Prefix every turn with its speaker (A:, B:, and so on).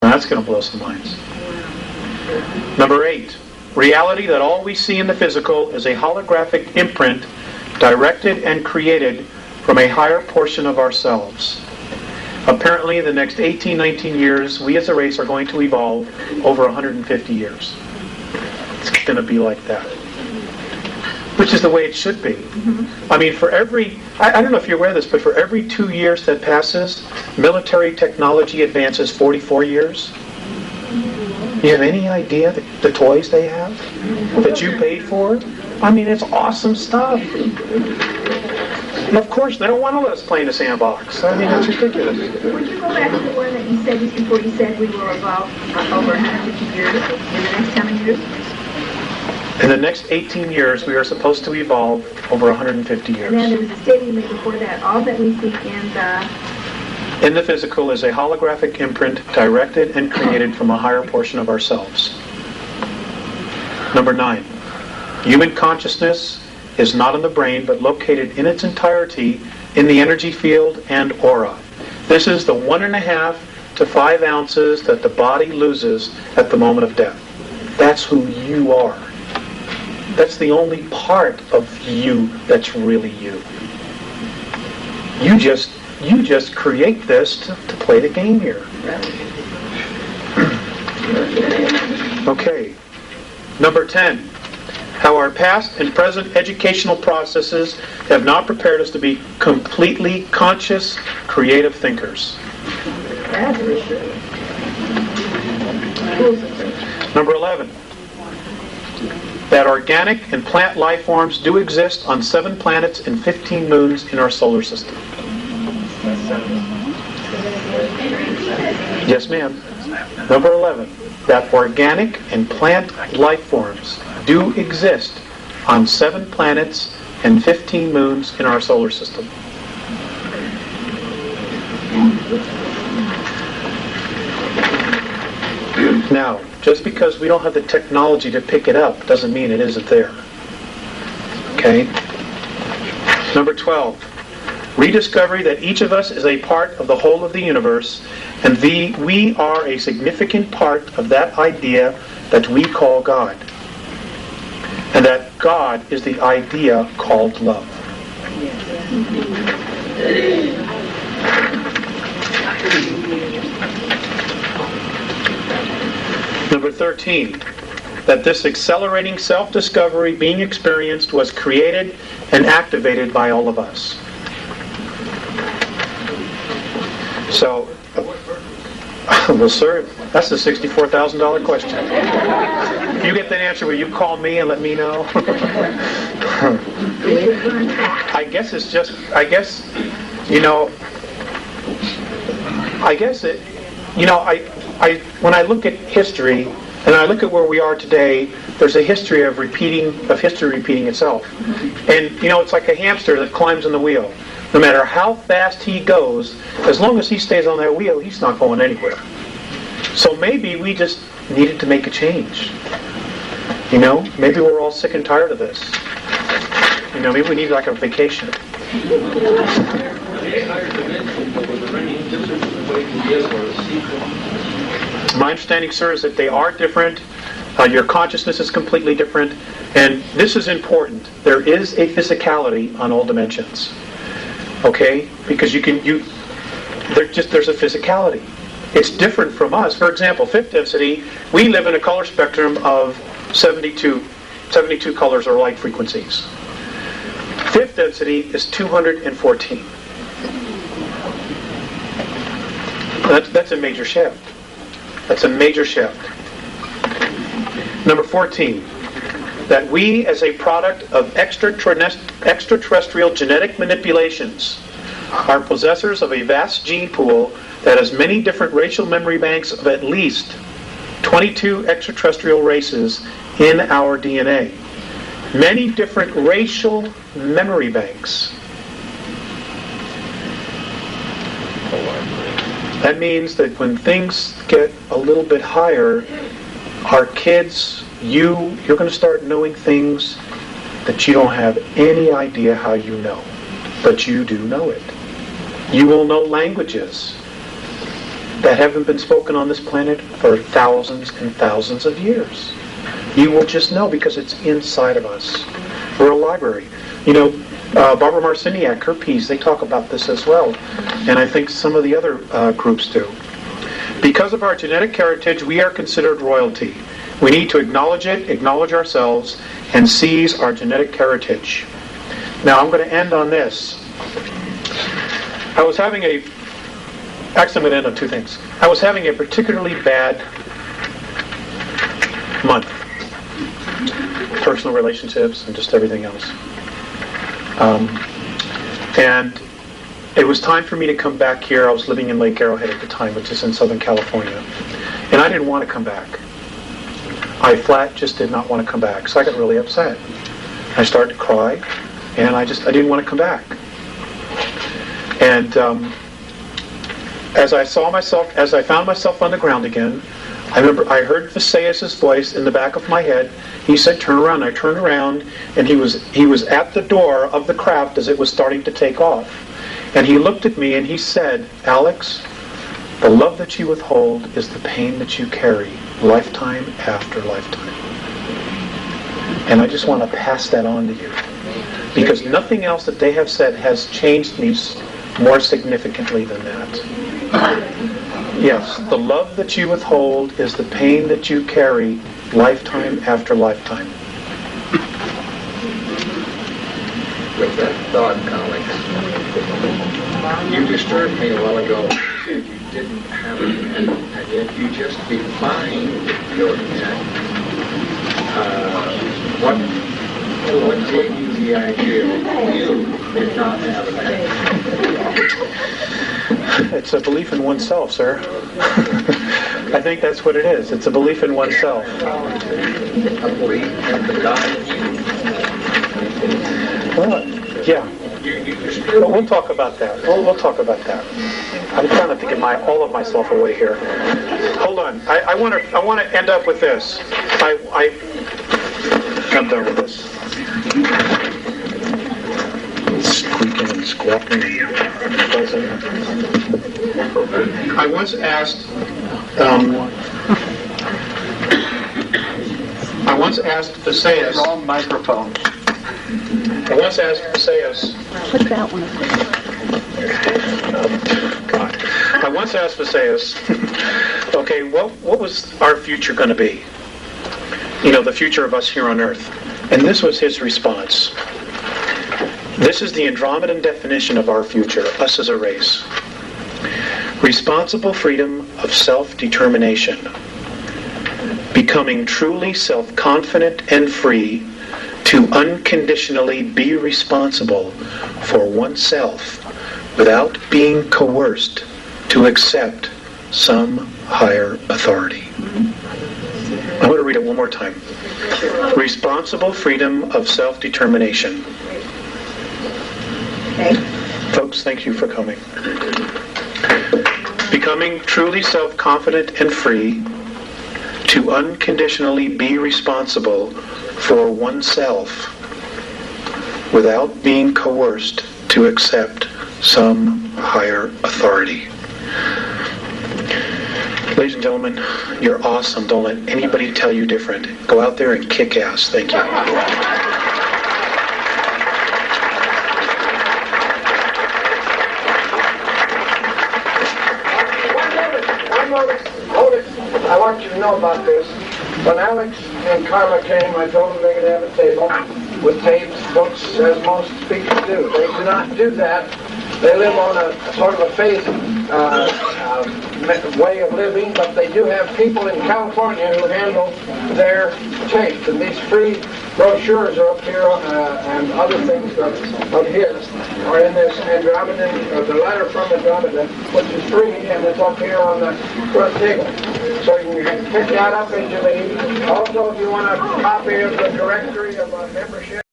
A: Now that's going to blow some minds. Number 8, reality that all we see in the physical is a holographic imprint directed and created from a higher portion of ourselves. Apparently, the next 18, 19 years, we as a race are going to evolve over 150 years. It's going to be like that. Which is the way it should be. I mean, for every, I don't know if you're aware of this, but for every 2 years that passes, military technology advances 44 years. You have any idea the toys they have that you paid for? I mean, it's awesome stuff. And of course, they don't want to let us play in the sandbox. I mean, that's ridiculous.
B: Would you go back to the one that you said just before you said we will evolve over 150 years in the next how many years?
A: In the next 18 years, we are supposed to evolve over 150 years.
B: And then there was a statement made before that. All that we see
A: in the physical is a holographic imprint directed and created from a higher portion of ourselves. Number 9. Human consciousness is not in the brain, but located in its entirety in the energy field and aura. This is the 1.5 to 5 ounces that the body loses at the moment of death. That's who you are. That's the only part of you that's really you. You just create this to play the game here. Okay. Number 10. How our past and present educational processes have not prepared us to be completely conscious, creative thinkers. Number 11. That organic and plant life forms do exist on 7 planets and 15 moons in our solar system. Yes, ma'am. Number 11. That organic and plant life forms do exist on 7 planets and 15 moons in our solar system. Now, just because we don't have the technology to pick it up doesn't mean it isn't there. Okay? Number 12. Rediscovery that each of us is a part of the whole of the universe, and we are a significant part of that idea that we call God. And that God is the idea called love. Number 13, that this accelerating self-discovery being experienced was created and activated by all of us. So, well, sir, that's the $64,000 question. If you get that answer, will you call me and let me know? I guess, when I look at history, and I look at where we are today, there's a history of history repeating itself. And, it's like a hamster that climbs on the wheel. No matter how fast he goes, as long as he stays on that wheel, he's not going anywhere. So maybe we just needed to make a change. Maybe we're all sick and tired of this. Maybe we need like a vacation. My understanding, sir, is that they are different. Your consciousness is completely different. And this is important. There is a physicality on all dimensions. Okay? Because there's a physicality. It's different from us. For example, fifth density, we live in a color spectrum of 72 colors or light frequencies. Fifth density is 214. That's a major shift. That's a major shift. Number 14, that we as a product of extraterrestrial genetic manipulations are possessors of a vast gene pool that has many different racial memory banks of at least 22 extraterrestrial races in our DNA. Many different racial memory banks. That means that when things get a little bit higher, our kids, you're going to start knowing things that you don't have any idea how you know. But you do know it. You will know languages that haven't been spoken on this planet for thousands and thousands of years. You will just know because it's inside of us. We're a library. You know, Barbara Marciniak, her piece, they talk about this as well. And I think some of the other groups do. Because of our genetic heritage, we are considered royalty. We need to acknowledge it, acknowledge ourselves, and seize our genetic heritage. Now, I'm going to end on this. Actually, I'm going to end on two things. I was having a particularly bad month. Personal relationships and just everything else. And it was time for me to come back here. I was living in Lake Arrowhead at the time, which is in Southern California. And I didn't want to come back. I flat just did not want to come back. So I got really upset. I started to cry, and I didn't want to come back. And as I found myself on the ground again, I remember I heard Visayas' voice in the back of my head. He said, "Turn around." I turned around, and he was at the door of the craft as it was starting to take off. And he looked at me and he said, "Alex, the love that you withhold is the pain that you carry, lifetime after lifetime." And I just want to pass that on to you. Because nothing else that they have said has changed me more significantly than that. Yes, the love that you withhold is the pain that you carry, lifetime after lifetime.
C: With that thought, Alex, you disturbed me a while ago. You said you didn't have a head, and yet you just defined your head. What gave you the idea that you did not have a head?
A: It's a belief in oneself, sir. I think that's what it is. It's a belief in oneself.
C: A belief in the God in you?
A: Well, yeah. But we'll talk about that. We'll talk about that. I'm trying not to give all of myself away here. Hold on. I want to end up with this. I'm done with this. Squeaking and squawking and buzzing. I once asked Visayas.
D: Wrong microphone.
A: I once asked Visayas.
E: Put that one
A: God. I once asked Visayas, okay, what was our future going to be? You know, the future of us here on Earth. And this was his response. This is the Andromedan definition of our future, us as a race. Responsible freedom of self-determination. Becoming truly self-confident and free to unconditionally be responsible for oneself without being coerced to accept some higher authority. I'm going to read it one more time. Responsible freedom of self-determination.
B: Okay.
A: Folks, thank you for coming. Becoming truly self-confident and free to unconditionally be responsible for oneself without being coerced to accept some higher authority. Ladies and gentlemen, you're awesome. Don't let anybody tell you different. Go out there and kick ass. Thank you.
F: Hold it. I want you to know about this. When Alex and Carla came, I told them they could have a table with tapes, books, as most speakers do. They do not do that. They live on a sort of a faith way of living, but they do have people in California who handle their tapes. And these free brochures are up here, and other things of his are in this Andromedan, the letter from Andromeda, which is free, and it's up here on the front table. So you can pick that up as you leave. Also, if you want a copy of the directory of membership,